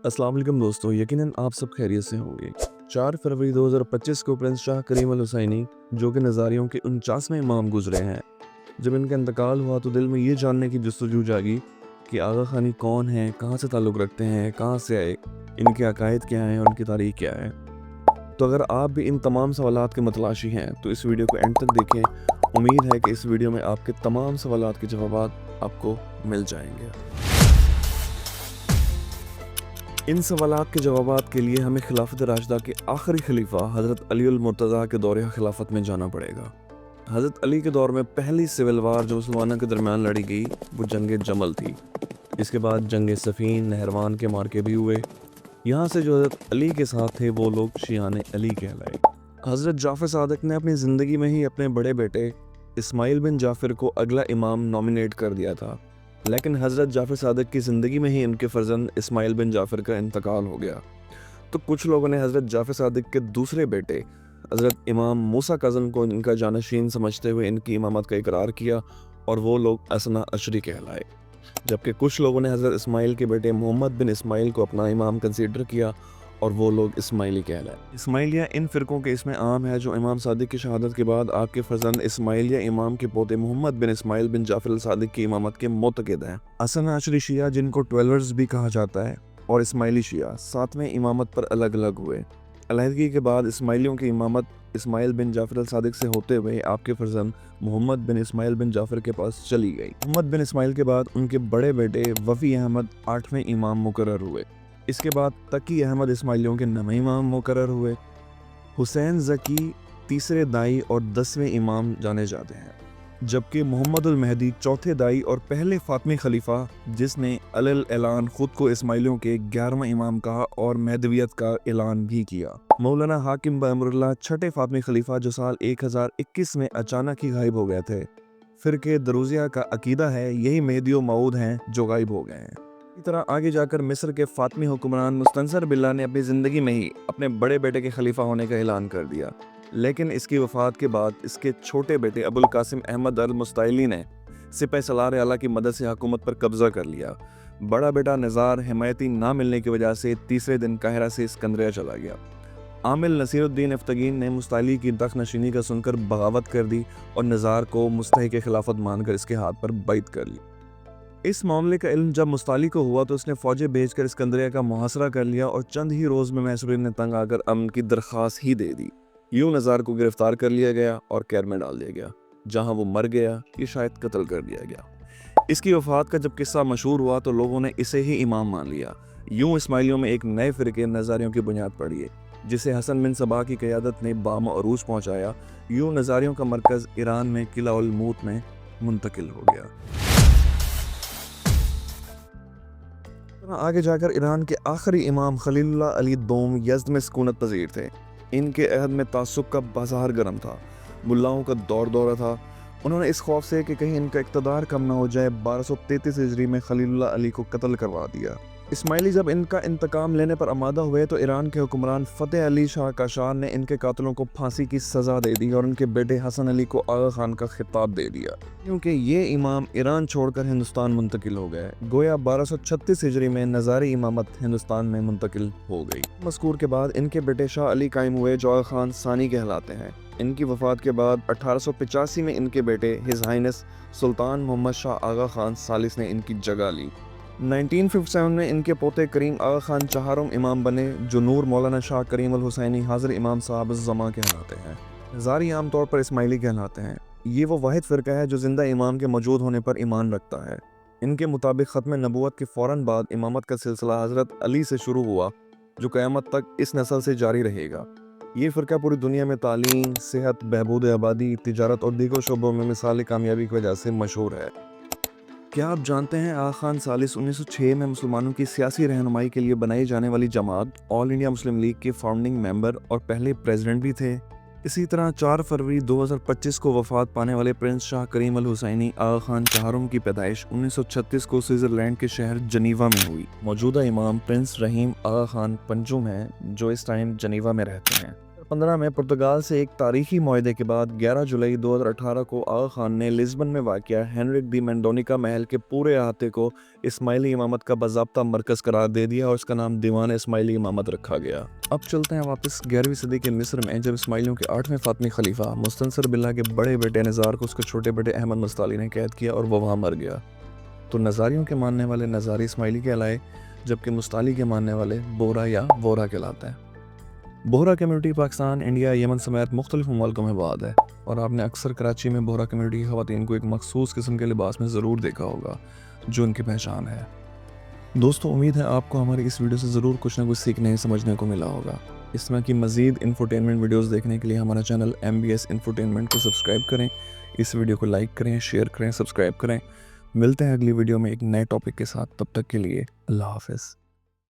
अस्सलाम वालेकुम दोस्तों, यकीनन आप सब खैरियत से होंगे। 4 फरवरी 2025 को प्रिंस शाह करीम अल हुसैनी जो कि नज़ारियों के 49वें इमाम गुजरे हैं। जब इनका इंतकाल हुआ तो दिल में ये जानने की जस्तजू जागी कि आगा खानी कौन है, कहाँ से ताल्लुक़ रखते हैं, कहाँ से आए, इनके अकायद क्या हैं और उनकी तारीख़ क्या है। तो अगर आप भी इन तमाम सवालात के मतलाशी हैं तो इस वीडियो को एंड तक देखें। उम्मीद है कि इस वीडियो में आपके तमाम सवालात के जवाबात आपको मिल जाएंगे। इन सवालात के जवाबात के लिए हमें खिलाफत राशिदा के आखिरी खलीफा हज़रत अली अल मुर्तज़ा के दौरे खिलाफत में जाना पड़ेगा। हज़रत अली के दौर में पहली सिविल वार जो मुसलमानों के दरमियान लड़ी गई वो जंग जमल थी। इसके बाद जंग सफ़ीन, नहरवान के मार्के भी हुए। यहाँ से जो हज़रत अली के साथ थे वो लोग शियाने अली कहलाए। हज़रत जाफ़र सादिक ने अपनी ज़िंदगी में ही अपने बड़े बेटे इस्माइल बिन जाफ़र को अगला इमाम नॉमिनेट कर दिया था, लेकिन हज़रत जाफ़र सादिक की ज़िंदगी में ही इनके फ़र्जंद इस्माइल बिन जाफ़र का इंतकाल हो गया। तो कुछ लोगों ने हज़रत जाफ़र सादिक के दूसरे बेटे हज़रत इमाम मूसा कज़न को इनका जानशीन समझते हुए इनकी इमामत का इकरार किया और वो लोग असना अशरी कहलाए। जबकि कुछ लोगों ने हज़रत इस्माइल के बेटे मोहम्मद बिन इस्माइल को अपना इमाम कंसीडर किया और वो लोग इस्माइली कहलाए। इस्माइलिया इन फ़िरक़ों के इसमें आम है जो इमाम सादिक की शहादत के बाद आपके फ़र्जंद इस्माइलिया इमाम के पोते मोहम्मद बिन इस्माइल बिन जाफ़र अल सादिक की इमामत के मुतक़िद हैं। असना अशरी शिया जिनको 12ers भी कहा जाता है और इस्माइली शिया 7वें इमामत पर अलग अलग हुए। अलहदगी के बाद इस्माइलियों की इमामत इस्माइल बिन जाफ़र अल सादिक से होते हुए आपके फ़र्जंद मोहम्मद बिन इस्माइल बिन जाफ़र के पास चली गई। मोहम्मद बिन इस्माइल के बाद उनके बड़े बेटे वफ़ी अहमद 8वें इमाम मुकर्रर हुए। इसके बाद तकी अहमद इस्माइलियों के 9वें इमाम मुकर्रर हुए। हुसैन ज़की तीसरे दाई और 10वें इमाम जाने जाते हैं, जबकि मोहम्मद उल महदी चौथे दाई और पहले फ़ातिमी खलीफा जिसने अलल ऐलान खुद को इस्माइलियों के 11वां इमाम कहा और महदवियत का ऐलान भी किया। मौलाना हाकिम बअमरुल्लाह छठे फ़ातिमी खलीफा जो साल 1021 में अचानक ही गायब हो गए थे। फ़िरक़े दरूज़िया का अकीदा है यही मेहदी व मऊद हैं जो गायब हो गए हैं। इसी तरह आगे जाकर मिस्र के फ़ातिमी हुक्मरान मुस्तंसर बिल्ला ने अपनी ज़िंदगी में ही अपने बड़े बेटे के खलीफा होने का ऐलान कर दिया, लेकिन इसकी वफ़ात के बाद इसके छोटे बेटे अबुल कासिम अहमद अल मुस्ताइली ने सिपह सलार आला की मदद से हुकूमत पर कब्ज़ा कर लिया। बड़ा बेटा निज़ार हिमायती ना मिलने की वजह से तीसरे दिन काहिरा से सिकंदरिया चला गया। आमिल नसीरुद्दीन इफ्तगीन ने मुस्ताइली की तख्त नशीनी का सुनकर बगावत कर दी और निज़ार को मुस्तहिक़ खिलाफत मानकर इसके हाथ पर बैत कर ली। इस मामले का इल्म जब मुस्ताली को हुआ तो उसने फ़ौजें भेजकर सिकंदरिया का मुहासरा कर लिया और चंद ही रोज़ में मैसूरीन ने तंग आकर अमन की दरख्वास्त ही दे दी। यूं निज़ार को गिरफ्तार कर लिया गया और कैद में डाल दिया गया, जहां वो मर गया या शायद कत्ल कर दिया गया। इसकी वफ़ात का जब किस्सा मशहूर हुआ तो लोगों ने इसे ही इमाम मान लिया। यूं इस्माइलियों में एक नए फ़िरक़े नज़ारियों की बुनियाद पड़ी है जिसे हसन बिन सबा की क़यादत ने बाम अरूज पहुँचाया। यूं नज़ारियों का मरकज़ ईरान में किला उल मूत में मुंतकिल हो गया। आगे जाकर ईरान के आखिरी इमाम खलीलुल्लाह अली दोम यज़्द में सुकूनत पज़ीर थे। इनके अहद में तासुब का बाजार गर्म था, मुल्लाओं का दौर दौरा था। उन्होंने इस खौफ से कि कहीं इनका इक़्तिदार कम ना हो जाए 1233 हिजरी में खलीलुल्लाह अली को कत्ल करवा दिया। इस्माइली जब इनका इंतकाम लेने पर आमादा हुए तो ईरान के हुक्मरान फ़तेह अली शाह काशार ने इनके कातलों को फांसी की सज़ा दे दी और उनके बेटे हसन अली को आगा खान का खिताब दे दिया, क्योंकि ये इमाम ईरान छोड़कर हिंदुस्तान मुंतकिल हो गए। गोया 1236 हिजरी में नज़ारी इमामत हिंदुस्तान में मुंतकिल हो गई। मज़कूर के बाद इनके बेटे शाह अली कायम हुए जो आगा खान सानी कहलाते हैं। इनकी वफ़ात के बाद 1885 में इनके बेटे हिज़ हाइनेस सुल्तान मोहम्मद शाह आगा खान सालिस ने इनकी जगह ली। 1957 में इनके पोते करीम आगा खान चाहरों इमाम बने जो नूर मौलाना शाह करीम अल हुसैनी हाज़िर इमाम साहब ज़मा कहलाते हैं। नज़ारी आम तौर पर इस्माइली कहलाते हैं। ये वो वाहिद फ़िरका है जो ज़िंदा इमाम के मौजूद होने पर ईमान रखता है। इनके मुताबिक ख़त्म नबूवत के फ़ौरन बाद इमामत का सिलसिला हज़रत अली से शुरू हुआ जो क़यामत तक इस नस्ल से जारी रहेगा। ये फ़िरका पूरी दुनिया में तालीम, सेहत, बहबूद आबादी, तिजारत और दीगर शोबों में मिसाल कामयाबी की वजह से मशहूर है। क्या आप जानते हैं आगा खान सालिस 1906 में मुसलमानों की सियासी रहनुमाई के लिए बनाई जाने वाली जमात ऑल इंडिया मुस्लिम लीग के फाउंडिंग मेंबर और पहले प्रेसिडेंट भी थे। इसी तरह 4 फरवरी 2025 को वफ़ात पाने वाले प्रिंस शाह करीम अल हुसैनी आगा खान चाहरों की पैदाइश 1936 को स्विट्ज़रलैंड के शहर जनीवा में हुई। मौजूदा इमाम प्रिंस रहीम आगा खान पंजुम हैं जो इस टाइम जनीवा में रहते हैं। 2015 में पुर्तगाल से एक तारीखी मुआहदे के बाद 11 जुलाई 2018 को आगा खान ने लिस्बन में वाक़िया हेनरिक दी मेंडोनिका महल के पूरे अहाते को इस्माइली इमामत का बाज़ाब्ता मरकज़ करार दे दिया और इसका नाम दीवान इस्माइली इमामत रखा गया। अब चलते हैं वापस 11वीं सदी के मिस्र में, जब इस्माइलियों के 8वें फातमी खलीफा मुस्तनसर बिल्ला के बड़े बेटे निज़ार को उसके छोटे बेटे अहमद मुस्ताली ने कैद किया और वो वहाँ मर गया। तो नज़ारियों के मानने वाले नज़ारी इस्माइली कहलाए, जबकि मुस्ताली के मानने वाले बोहरा या वोहरा कहलाते हैं। Bohra community Pakistan, India, Yemen समेत मुख्तलिफ मुमालिकों में आबाद है और आपने अक्सर कराची में बोहरा कम्युनिटी की ख़वातीन को एक मखसूस किस्म के लिबास में ज़रूर देखा होगा जो उनकी पहचान है। दोस्तों, उम्मीद है आपको हमारी इस वीडियो से ज़रूर कुछ ना कुछ सीखने समझने को मिला होगा। इस तरह की मज़ीद इंफोटेनमेंट वीडियोज़ देखने के लिए हमारा चैनल MBS इंफोटेनमेंट को सब्सक्राइब करें, इस वीडियो को लाइक करें, शेयर करें, सब्सक्राइब करें। मिलते हैं अगली वीडियो में एक नए टॉपिक के साथ, तब तक के लिए अल्लाह हाफ़िज़।